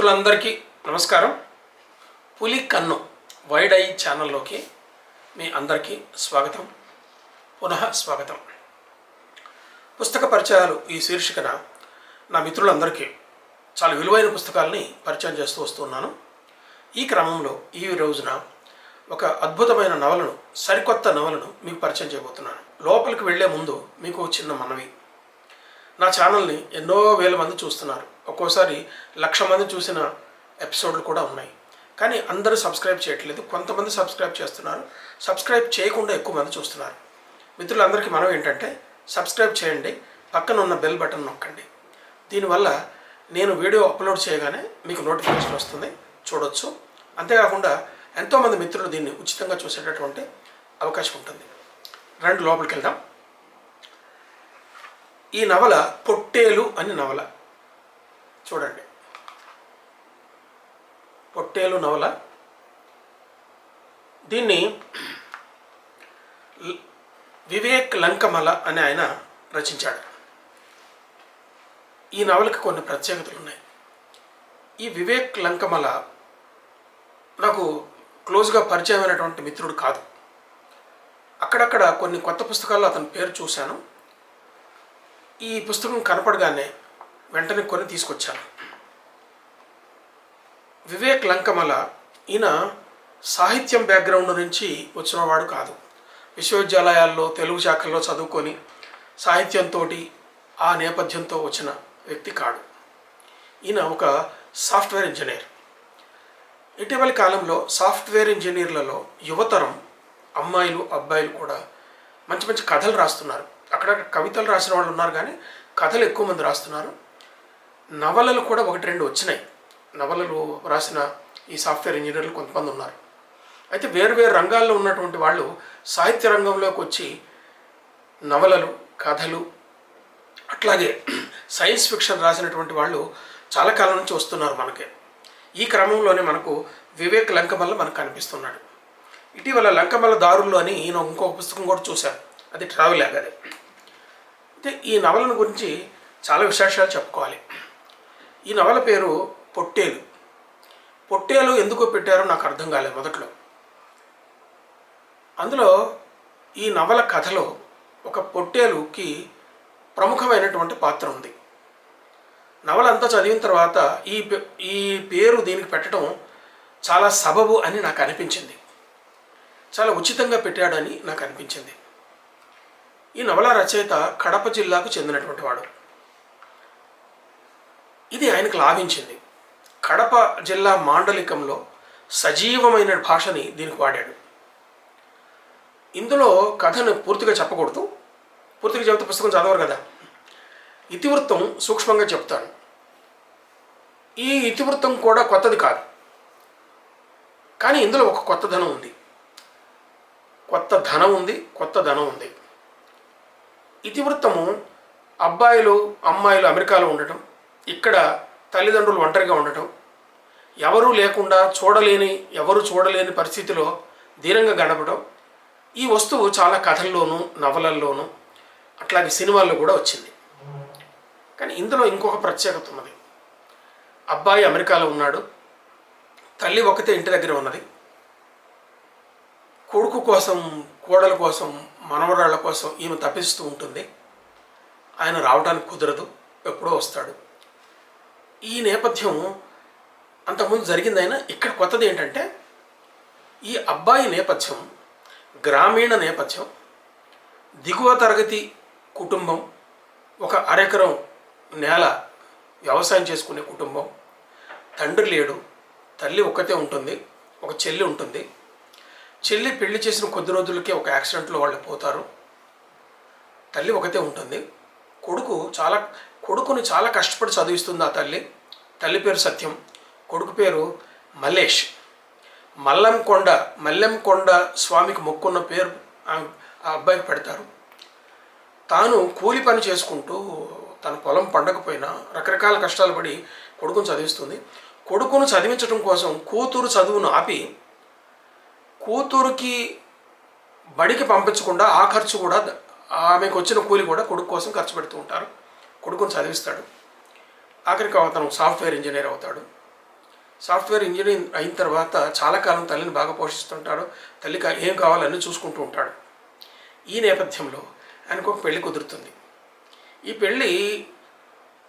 మిత్రులందరికీ నమస్కారం. పులి కన్ను వైడ్ ఐ ఛానల్లోకి మీ అందరికీ స్వాగతం, పునః స్వాగతం. పుస్తక పరిచయాలు ఈ శీర్షికన నా మిత్రులందరికీ చాలా విలువైన పుస్తకాలని పరిచయం చేస్తూ వస్తున్నాను. ఈ క్రమంలో ఈ రోజున ఒక అద్భుతమైన నవలను, సరికొత్త నవలను మీకు పరిచయం చేయబోతున్నాను. లోపలికి వెళ్లే ముందు మీకు చిన్న మనవి. నా ఛానల్ని ఎన్నో వేల మంది చూస్తున్నారు. ఒక్కోసారి 1,00,000 మంది చూసిన ఎపిసోడ్లు కూడా ఉన్నాయి. కానీ అందరూ సబ్స్క్రైబ్ చేయట్లేదు. కొంతమంది సబ్స్క్రైబ్ చేస్తున్నారు, సబ్స్క్రైబ్ చేయకుండా ఎక్కువ మంది చూస్తున్నారు. మిత్రులందరికీ మనం ఏంటంటే సబ్స్క్రైబ్ చేయండి, పక్కన ఉన్న బెల్ బటన్ నొక్కండి. దీనివల్ల నేను వీడియో అప్లోడ్ చేయగానే మీకు నోటిఫికేషన్ వస్తుంది, చూడొచ్చు. అంతేకాకుండా ఎంతోమంది మిత్రులు దీన్ని ఉచితంగా చూసేటటువంటి అవకాశం ఉంటుంది. రండి లోపలికి వెళ్దాం. ఈ నవల పొట్టేలు అని నవల. చూడండి, పొట్టేలు నవల. దీన్ని వివేక్ లంకమల అని ఆయన రచించాడు. ఈ నవలకి కొన్ని ప్రత్యేకతలు ఉన్నాయి. ఈ వివేక్ లంకమల నాకు క్లోజ్గా పరిచయమైనటువంటి మిత్రుడు కాదు. అక్కడక్కడ కొన్ని కొత్త పుస్తకాల్లో అతని పేరు చూశాను. ఈ పుస్తకం కనపడగానే వెంటనే కొని తీసుకొచ్చాను. వివేక్ లంకమల ఈయన సాహిత్యం బ్యాక్గ్రౌండ్ నుంచి వచ్చినవాడు కాదు. విశ్వవిద్యాలయాల్లో తెలుగు శాఖల్లో చదువుకొని సాహిత్యంతో ఆ నేపథ్యంతో వచ్చిన వ్యక్తి కాడు. ఈయన ఒక సాఫ్ట్వేర్ ఇంజనీర్. ఇటీవలి కాలంలో సాఫ్ట్వేర్ ఇంజనీర్లలో యువతరం అమ్మాయిలు అబ్బాయిలు కూడా మంచి మంచి కథలు రాస్తున్నారు. అక్కడ కవితలు రాసిన వాళ్ళు ఉన్నారు, కానీ కథలు ఎక్కువ మంది రాస్తున్నారు. నవలలు కూడా 1-2 వచ్చినాయి. నవలలు రాసిన ఈ సాఫ్ట్వేర్ ఇంజనీర్లు కొంతమంది ఉన్నారు. అయితే వేరు రంగాల్లో ఉన్నటువంటి వాళ్ళు సాహిత్య రంగంలోకి వచ్చి నవలలు, కథలు, అట్లాగే సైన్స్ ఫిక్షన్ రాసినటువంటి వాళ్ళు చాలా కాలం నుంచి వస్తున్నారు మనకి. ఈ క్రమంలోనే మనకు వివేక్ లంకమల్ల మనకు కనిపిస్తున్నాడు. ఇటీవల లంకమల్ల దారుల్లో అని ఈయన ఇంకొక పుస్తకం కూడా చూశాను, అది ట్రావెల్ యాగది. అయితే ఈ నవలను గురించి చాలా విశేషాలు చెప్పుకోవాలి. ఈ నవల పేరు పొట్టేలు. పొట్టేలు ఎందుకు పెట్టారో నాకు అర్థం కాలేదు మొదట్లో. అందులో ఈ నవల కథలో ఒక పొట్టేలుకి ప్రముఖమైనటువంటి పాత్ర ఉంది. నవల అంతా చదివిన తర్వాత ఈ పేరు దీనికి పెట్టడం చాలా సబబు అని నాకు అనిపించింది. చాలా ఉచితంగా పెట్టాడని నాకు అనిపించింది. ఈ నవల రచయిత కడప జిల్లాకు చెందినటువంటి వాడు. ఇది ఆయనకు లాభించింది. కడప జిల్లా మాండలికంలో సజీవమైన భాషని దీనికి వాడాడు. ఇందులో కథను పూర్తిగా చెప్పకూడదు, పూర్తిగా చెబితే పుస్తకం చదవరు కదా. ఇతివృత్తం సూక్ష్మంగా చెప్తాను. ఈ ఇతివృత్తం కూడా కొత్తది కాదు, కానీ ఇందులో ఒక కొత్త ధనం ఉంది, కొత్త ధనం ఉంది. ఇతివృత్తము అబ్బాయిలు అమ్మాయిలు అమెరికాలో ఉండటం, ఇక్కడ తల్లిదండ్రులు ఒంటరిగా ఉండటం, ఎవరు చూడలేని పరిస్థితిలో ధీరంగా గడపడం. ఈ వస్తువు చాలా కథల్లోనూ నవలల్లోనూ అట్లాగే సినిమాల్లో కూడా వచ్చింది. కానీ ఇందులో ఇంకొక ప్రత్యేకత ఉన్నది. అబ్బాయి అమెరికాలో ఉన్నాడు, తల్లి ఒకతే ఇంటి దగ్గర ఉన్నది. కొడుకు కోసం, కోడల కోసం, మనవరాళ్ళ కోసం ఈమె తప్పిస్తూ ఉంటుంది. ఆయన రావడానికి కుదరదు, ఎప్పుడో వస్తాడు. ఈ నేపథ్యం అంతకుముందు జరిగిందైనా ఇక్కడ కొత్తది ఏంటంటే ఈ అబ్బాయి నేపథ్యం గ్రామీణ నేపథ్యం, దిగువ తరగతి కుటుంబం, ఒక అరెకరం నేల వ్యవసాయం చేసుకునే కుటుంబం. తండ్రి లేడు, తల్లి ఒక్కతే ఉంటుంది, ఒక చెల్లి ఉంటుంది. చెల్లి పెళ్లి చేసిన కొద్ది రోజులకే ఒక యాక్సిడెంట్లో వాళ్ళు పోతారు. తల్లి ఒకతే ఉంటుంది. కొడుకుని చాలా కష్టపడి చదివిస్తుంది ఆ తల్లి. తల్లి పేరు సత్యం, కొడుకు పేరు మల్లేష్. మల్లెంకొండ స్వామికి మొక్కున్న పేరు ఆ అబ్బాయికి పెడతారు. తాను కూలి పని చేసుకుంటూ తన పొలం పండకపోయినా రకరకాల కష్టాలు పడి కొడుకును చదివిస్తుంది. కొడుకును చదివించడం కోసం కూతురు చదువును ఆపి కూతురుకి బడికి పంపించకుండా ఆ ఖర్చు కూడా, ఆమెకు వచ్చిన కూలి కూడా కొడుకు కోసం ఖర్చు పెడుతూ ఉంటారు. కొడుకుని చదివిస్తాడు. ఆఖరికి అతను సాఫ్ట్వేర్ ఇంజనీర్ అవుతాడు. సాఫ్ట్వేర్ ఇంజనీరింగ్ అయిన తర్వాత చాలా కాలం తల్లిని బాగా పోషిస్తుంటాడు. తల్లికి ఏం కావాలన్నీ చూసుకుంటూ ఉంటాడు. ఈ నేపథ్యంలో ఆయనకు ఒక పెళ్లి కుదురుతుంది. ఈ పెళ్ళి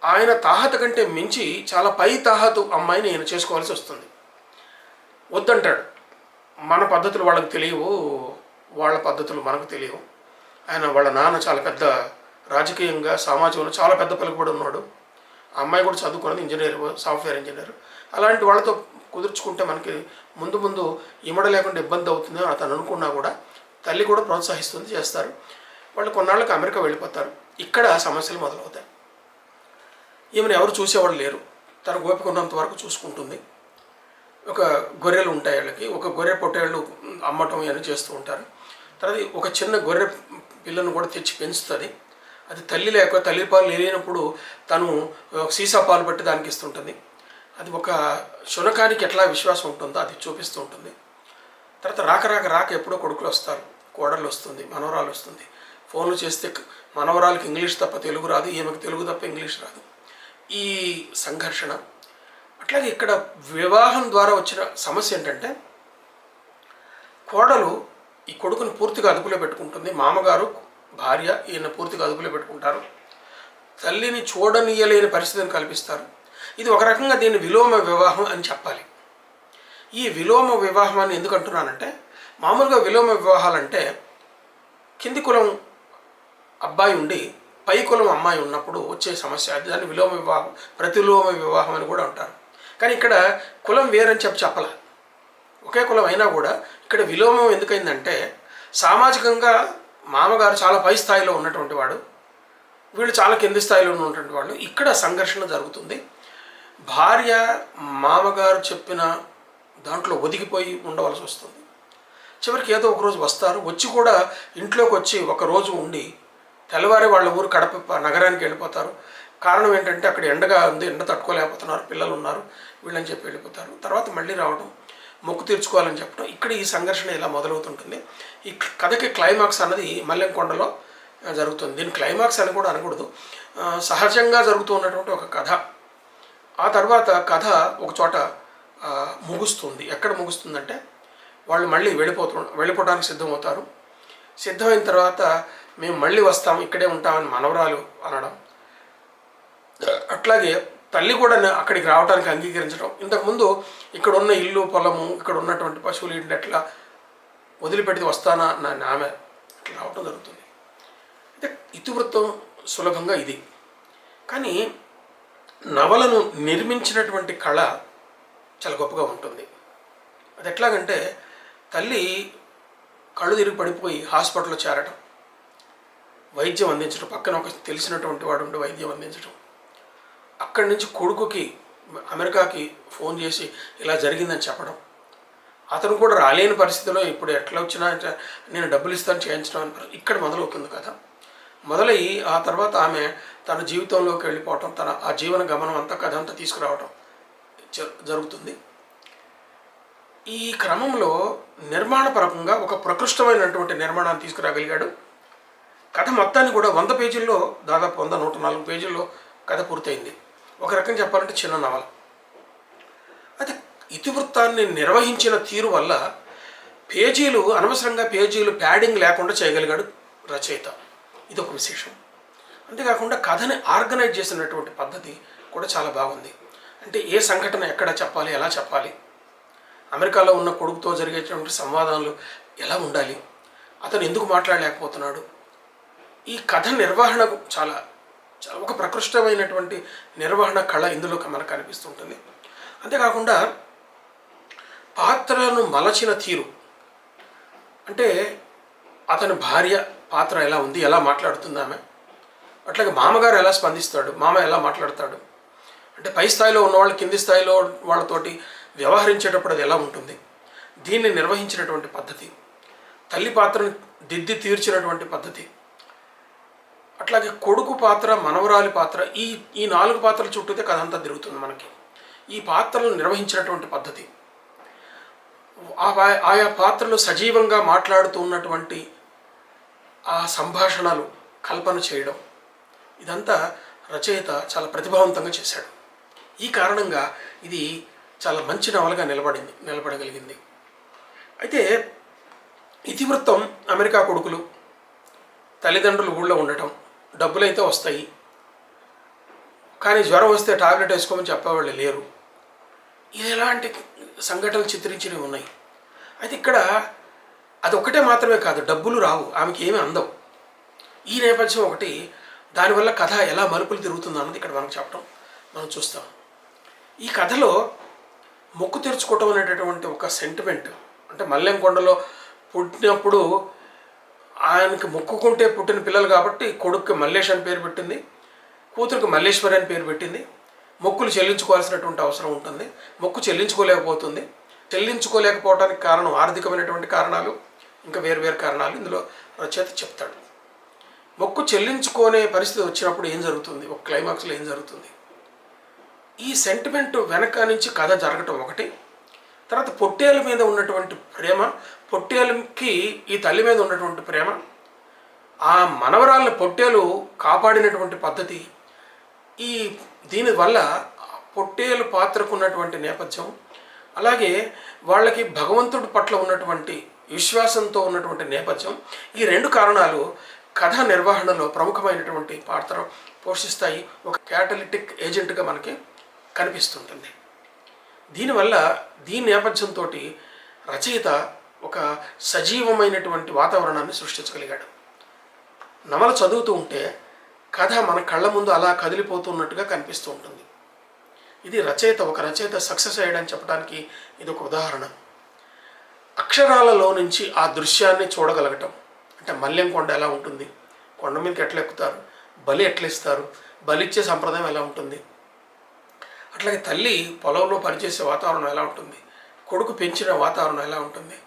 ఆయన తాహత కంటే మించి చాలా పై తాహతు అమ్మాయిని ఈయన చేసుకోవాల్సి వస్తుంది. వద్దంటాడు. మన పద్ధతులు వాళ్ళకి తెలియవు, వాళ్ళ పద్ధతులు మనకు తెలియవు. వాళ్ళ నాన్న చాలా పెద్ద రాజకీయంగా సమాజంలో చాలా పెద్ద పలుకుబడి ఉన్నాడు. ఆ అమ్మాయి కూడా చదువుకున్నది ఇంజనీర్, సాఫ్ట్వేర్ ఇంజనీర్. అలాంటి వాళ్ళతో కుదుర్చుకుంటే మనకి ముందు ముందు ఇమడ లేకుండా ఇబ్బంది అవుతుంది అని అతను అనుకున్నా కూడా తల్లి కూడా ప్రోత్సహిస్తుంది, చేస్తారు. వాళ్ళు కొన్నాళ్ళకి అమెరికా వెళ్ళిపోతారు. ఇక్కడ సమస్యలు మొదలవుతాయి. ఈమెను ఎవరు చూసేవాళ్ళు లేరు. తన ఓపిక ఉన్నంత వరకు చూసుకుంటుంది. ఒక గొర్రెలు ఉంటాయి వాళ్ళకి. ఒక గొర్రె పొట్టేళ్ళు అమ్మటం ఇవన్నీ చేస్తూ ఉంటారు. తర్వాత ఒక చిన్న గొర్రె పిల్లను కూడా తెచ్చి పెంచుతుంది. అది తల్లి పాలు లేనప్పుడు తను సీసా పాలు పట్టి దానికి ఇస్తుంటుంది. అది ఒక శునకానికి ఎట్లా విశ్వాసం ఉంటుందో అది చూపిస్తూ ఉంటుంది. తర్వాత రాక ఎప్పుడో కొడుకులు వస్తారు, కోడళ్ళు వస్తుంది, మనవరాలు వస్తుంది. ఫోన్లు చేస్తే మనవరాలకి ఇంగ్లీష్ తప్ప తెలుగు రాదు, ఈమెకు తెలుగు తప్ప ఇంగ్లీష్ రాదు. ఈ సంఘర్షణ. అట్లాగే ఇక్కడ వివాహం ద్వారా వచ్చిన సమస్య ఏంటంటే కోడలు ఈ కొడుకుని పూర్తిగా అదుపులో పెట్టుకుంటుంది. మామగారు భార్య ఈయన పూర్తిగా అదుపులో పెట్టుకుంటారు. తల్లిని చూడనీయలేని పరిస్థితిని కల్పిస్తారు. ఇది ఒక రకంగా దీన్ని విలోమ వివాహం అని చెప్పాలి. ఈ విలోమ వివాహం అని ఎందుకు అంటున్నానంటే, మామూలుగా విలోమ వివాహాలంటే కింది కులం అబ్బాయి ఉండి పై కులం అమ్మాయి ఉన్నప్పుడు వచ్చే సమస్య. అది దాన్ని విలోమ వివాహం, ప్రతిలోమ వివాహం అని కూడా అంటారు. కానీ ఇక్కడ కులం వేరని చెప్పాల. ఒకే కులం అయినా కూడా ఇక్కడ విలోమం ఎందుకైందంటే, సామాజికంగా మామగారు చాలా పై స్థాయిలో ఉన్నటువంటి వాడు, వీళ్ళు చాలా కింది స్థాయిలో ఉన్నటువంటి వాళ్ళు. ఇక్కడ సంఘర్షణ జరుగుతుంది. భార్య మామగారు చెప్పిన దాంట్లో ఒదిగిపోయి ఉండవలసి వస్తుంది. చివరికి ఏదో ఒకరోజు వస్తారు. వచ్చి కూడా ఇంట్లోకి వచ్చి ఒకరోజు ఉండి తెల్లవారి వాళ్ళ ఊరు కడప నగరానికి వెళ్ళిపోతారు. కారణం ఏంటంటే అక్కడ ఎండగా ఉంది, ఎండ తట్టుకోలేకపోతున్నారు, పిల్లలు ఉన్నారు, వీళ్ళని చెప్పి వెళ్ళిపోతారు. తర్వాత మళ్ళీ రావడం, మొక్కు తీర్చుకోవాలని చెప్పడం. ఇక్కడ ఈ సంఘర్షణ ఇలా మొదలవుతుంటుంది. ఈ కథకి క్లైమాక్స్ అన్నది మల్లెంకొండలో జరుగుతుంది. దీని క్లైమాక్స్ అని కూడా అనకూడదు, సహజంగా జరుగుతూ ఉన్నటువంటి ఒక కథ. ఆ తర్వాత కథ ఒక చోట ముగుస్తుంది. ఎక్కడ ముగుస్తుందంటే వాళ్ళు మళ్ళీ వెళ్ళిపోవడానికి సిద్ధమవుతారు. సిద్ధమైన తర్వాత మేము మళ్ళీ వస్తాము, ఇక్కడే ఉంటామని మనవరాలు అనడం. అట్లాగే తల్లి కూడా అక్కడికి రావడానికి అంగీకరించడం. ఇంతకుముందు ఇక్కడ ఉన్న ఇల్లు పొలము, ఇక్కడ ఉన్నటువంటి పశువులు ఇంటి ఎట్లా వదిలిపెట్టి వస్తానా నా ఆమె అట్లా రావడం జరుగుతుంది. అయితే ఇతివృత్తం సులభంగా ఇది. కానీ నవలను నిర్మించినటువంటి కళ చాలా గొప్పగా ఉంటుంది. అది ఎట్లాగంటే తల్లి కళ్ళు తిరిగి పడిపోయి హాస్పిటల్లో చేరడం, వైద్యం అందించడం, పక్కన ఒక తెలిసినటువంటి వాడు ఉండి వైద్యం అందించడం, అక్కడి నుంచి కొడుకుకి అమెరికాకి ఫోన్ చేసి ఇలా జరిగిందని చెప్పడం, అతను కూడా రాలేని పరిస్థితిలో ఇప్పుడు ఎట్లా వచ్చినా నేను డబ్బులు ఇస్తాను చేయించడం అని ఇక్కడ మొదలవుతుంది కదా. మొదలయ్యి ఆ తర్వాత ఆమె తన జీవితంలోకి వెళ్ళిపోవటం, తన ఆ జీవన గమనం అంతా కథ అంతా తీసుకురావటం జరుగుతుంది. ఈ క్రమంలో నిర్మాణపరంగా ఒక ప్రకృష్టమైనటువంటి నిర్మాణాన్ని తీసుకురాగలిగాడు. కథ మొత్తాన్ని కూడా 100 పేజీల్లో, దాదాపు 100-104 పేజీల్లో కథ పూర్తయింది. ఒక రకంగా చెప్పాలంటే చిన్న నవల. అయితే ఇతివృత్తాన్ని నిర్వహించిన తీరు వల్ల పేజీలు అనవసరంగా ప్యాడింగ్ లేకుండా చేయగలిగాడు రచయిత. ఇది ఒక విశేషం. అంతేకాకుండా కథని ఆర్గనైజ్ చేసినటువంటి పద్ధతి కూడా చాలా బాగుంది. అంటే ఏ సంఘటన ఎక్కడ చెప్పాలి, ఎలా చెప్పాలి, అమెరికాలో ఉన్న కొడుకుతో జరిగేటువంటి సంవాదాలు ఎలా ఉండాలి, అతను ఎందుకు మాట్లాడలేకపోతున్నాడు, ఈ కథ నిర్వహణకు చాలా చాలా ఒక ప్రకృష్టమైనటువంటి నిర్వహణ కళ ఇందులో మనకు కనిపిస్తుంటుంది. అంతేకాకుండా పాత్రలను మలచిన తీరు, అంటే అతని భార్య పాత్ర ఎలా ఉంది, ఎలా మాట్లాడుతుంది ఆమె, అట్లాగే మామగారు ఎలా స్పందిస్తాడు, మామ ఎలా మాట్లాడతాడు, అంటే పై స్థాయిలో ఉన్నవాళ్ళు కింది స్థాయిలో వాళ్ళతోటి వ్యవహరించేటప్పుడు అది ఎలా ఉంటుంది, దీన్ని నిర్వహించినటువంటి పద్ధతి, తల్లి పాత్రను దిద్ది తీర్చినటువంటి పద్ధతి, అట్లాగే కొడుకు పాత్ర, మనవరాలి పాత్ర, ఈ 4 పాత్రల చుట్టూతే కథ అంతా తిరుగుతుంది మనకి. ఈ పాత్రలను నిర్వహించినటువంటి పద్ధతి, ఆయా పాత్రలు సజీవంగా మాట్లాడుతూ ఉన్నటువంటి ఆ సంభాషణలు కల్పన చేయడం, ఇదంతా రచయిత చాలా ప్రతిభావంతంగా చేశాడు. ఈ కారణంగా ఇది చాలా మంచి నవలగా నిలబడగలిగింది. అయితే ఇతివృత్తం అమెరికా కొడుకులు, తల్లిదండ్రులు ఊళ్ళో ఉండటం, డబ్బులైతే వస్తాయి, కానీ జ్వరం వస్తే టాబ్లెట్ వేసుకోమని చెప్పేవాళ్ళు లేరు. ఇలాంటి సంఘటనలు చిత్రించినవి ఉన్నాయి. అయితే ఇక్కడ అదొక్కటే మాత్రమే కాదు, డబ్బులు రావు, ఆమెకి ఏమీ అందవు. ఈ నేపథ్యం ఒకటి, దానివల్ల కథ ఎలా మలుపులు తిరుగుతుందో అన్నది ఇక్కడ మనం చూస్తాం. ఈ కథలో మొక్కు తెరుచుకోవటం అనేటటువంటి ఒక సెంటిమెంట్, అంటే మల్లెంకొండలో పుట్టినప్పుడు ఆయనకి మొక్కుకుంటే పుట్టిన పిల్లలు కాబట్టి కొడుక్కి మల్లేష్ అని పేరు పెట్టింది, కూతురికి మల్లేశ్వరి అని పేరు పెట్టింది. మొక్కులు చెల్లించుకోవాల్సినటువంటి అవసరం ఉంటుంది, మొక్కు చెల్లించుకోలేకపోవడానికి కారణం ఆర్థికమైనటువంటి కారణాలు, ఇంకా వేరు కారణాలు ఇందులో రచయిత చెప్తాడు. మొక్కు చెల్లించుకునే పరిస్థితి వచ్చినప్పుడు ఏం జరుగుతుంది, ఒక క్లైమాక్స్లో ఏం జరుగుతుంది, ఈ సెంటిమెంట్ వెనక నుంచి కథ జరగటం ఒకటి. తర్వాత పొట్టేల మీద ఉన్నటువంటి ప్రేమ, పొట్టేలుకి ఈ తల్లి మీద ఉన్నటువంటి ప్రేమ, ఆ మనవరాళ్ళని పొట్టేలు కాపాడినటువంటి పద్ధతి, దీనివల్ల పొట్టేలు పాత్రకు ఉన్నటువంటి నేపథ్యం, అలాగే వాళ్ళకి భగవంతుడి పట్ల ఉన్నటువంటి విశ్వాసంతో ఉన్నటువంటి నేపథ్యం, ఈ రెండు కారణాలు కథ నిర్వహణలో ప్రముఖమైనటువంటి పాత్ర పోషిస్తాయి. ఒక క్యాటలిటిక్ ఏజెంట్గా మనకి కనిపిస్తుంటుంది. దీనివల్ల దీని నేపథ్యంతో రచయిత ఒక సజీవమైనటువంటి వాతావరణాన్ని సృష్టించగలిగాడు. నవల చదువుతూ ఉంటే కథ మన కళ్ళ ముందు అలా కదిలిపోతున్నట్టుగా కనిపిస్తూ ఉంటుంది. ఇది ఒక రచయిత సక్సెస్ అయ్యాడని చెప్పడానికి ఇది ఒక ఉదాహరణ. అక్షరాలలో నుంచి ఆ దృశ్యాన్ని చూడగలగటం, అంటే మల్లెంకొండ ఎలా ఉంటుంది, కొండ మీదకి ఎట్లా ఎక్కుతారు, బలి ఎట్లా ఇస్తారు, బలిచ్చే సంప్రదాయం ఎలా ఉంటుంది, అట్లాగే తల్లి పొలంలో పనిచేసే వాతావరణం ఎలా ఉంటుంది, కొడుకు పెంచిన వాతావరణం ఎలా ఉంటుంది,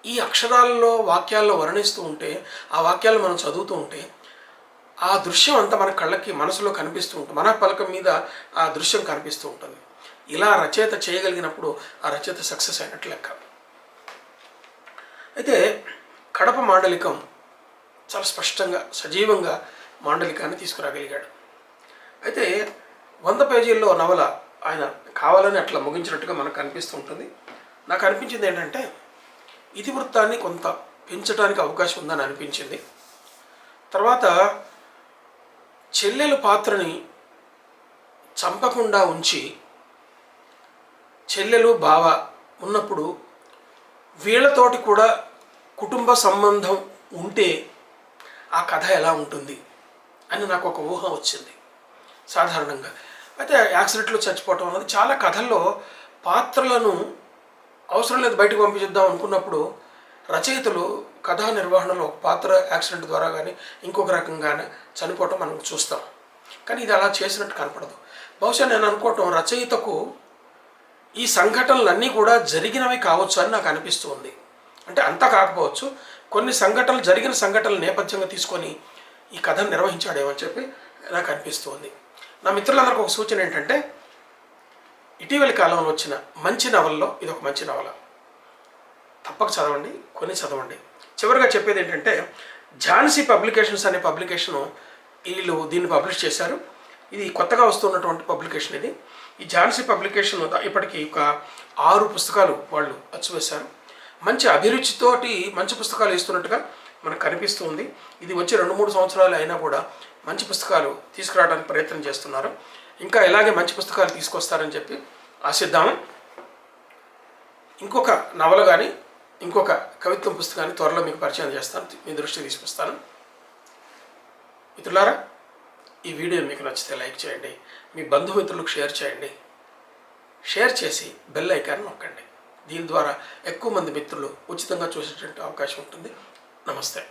ఈ అక్షరాలలో వాక్యాల్లో వర్ణిస్తూ ఉంటే, ఆ వాక్యాలు మనం చదువుతూ ఉంటే ఆ దృశ్యం అంతా మన కళ్ళకి మనసులో కనిపిస్తూ ఉంటుంది, మన పలకం మీద ఆ దృశ్యం కనిపిస్తూ ఉంటుంది. ఇలా రచయిత చేయగలిగినప్పుడు ఆ రచయిత సక్సెస్ అయినట్లు లెక్క. అయితే కడప మాండలికం చాలా స్పష్టంగా సజీవంగా మాండలికాన్ని తీసుకురాగలిగాడు. అయితే 100 పేజీల్లో నవల ఆయన కావాలని అట్లా ముగించినట్టుగా మనకు కనిపిస్తూ ఉంటుంది. నాకు అనిపించింది ఏంటంటే ఇతివృత్తాన్ని కొంత పెంచడానికి అవకాశం ఉందని అనిపించింది. తర్వాత చెల్లెలు పాత్రని చంపకుండా ఉంచి, చెల్లెలు బావ ఉన్నప్పుడు వీళ్ళతోటి కూడా కుటుంబ సంబంధం ఉంటే ఆ కథ ఎలా ఉంటుంది అని నాకు ఒక ఊహ వచ్చింది సాధారణంగా. అయితే యాక్సిడెంట్లో చచ్చిపోవటం అన్నది చాలా కథల్లో పాత్రలను అవసరం లేదు బయటకు పంపించేద్దాం అనుకున్నప్పుడు రచయితలు కథా నిర్వహణలో ఒక పాత్ర యాక్సిడెంట్ ద్వారా కానీ ఇంకొక రకంగానే చనిపోవటం మనం చూస్తాం. కానీ ఇది అలా చేసినట్టు కనపడదు. బహుశా నేను అనుకోవటం రచయితకు ఈ సంఘటనలన్నీ కూడా జరిగినవి కావచ్చు అని నాకు అనిపిస్తుంది. అంటే అంతా కాకపోవచ్చు, కొన్ని జరిగిన సంఘటనలు నేపథ్యంగా తీసుకొని ఈ కథను నిర్వహించాడేమని చెప్పి నాకు అనిపిస్తుంది. నా మిత్రులందరికీ ఒక సూచన ఏంటంటే, ఇటీవలి కాలంలో వచ్చిన మంచి నవల్లో ఇది ఒక మంచి నవల. తప్పక చదవండి, చదవండి. చివరిగా చెప్పేది ఏంటంటే, ఝాన్సీ పబ్లికేషన్స్ అనే పబ్లికేషను వీళ్ళు దీన్ని పబ్లిష్ చేశారు. ఇది కొత్తగా వస్తున్నటువంటి పబ్లికేషన్ ఇది. ఈ ఝాన్సీ పబ్లికేషన్ ఇప్పటికీ ఒక 6 పుస్తకాలు వాళ్ళు అచ్చువేశారు. మంచి అభిరుచితోటి మంచి పుస్తకాలు ఇస్తున్నట్టుగా మనకు కనిపిస్తుంది. ఇది వచ్చి 2-3 సంవత్సరాలు అయినా కూడా మంచి పుస్తకాలు తీసుకురావడానికి ప్రయత్నం చేస్తున్నారు. ఇంకా ఇలాగే మంచి పుస్తకాలు తీసుకొస్తారని చెప్పి ఆశిద్దాము. ఇంకొక నవల కానీ ఇంకొక కవిత్వం పుస్తకాన్ని త్వరలో మీకు పరిచయం చేస్తాను, మీ దృష్టికి తీసుకొస్తాను. మిత్రులారా, ఈ వీడియో మీకు నచ్చితే లైక్ చేయండి, మీ బంధుమిత్రులకు షేర్ చేయండి. షేర్ చేసి బెల్ ఐకాన్ నొక్కండి. దీని ద్వారా ఎక్కువ మంది మిత్రులు ఉచితంగా చూసేటువంటి అవకాశం ఉంటుంది. నమస్తే.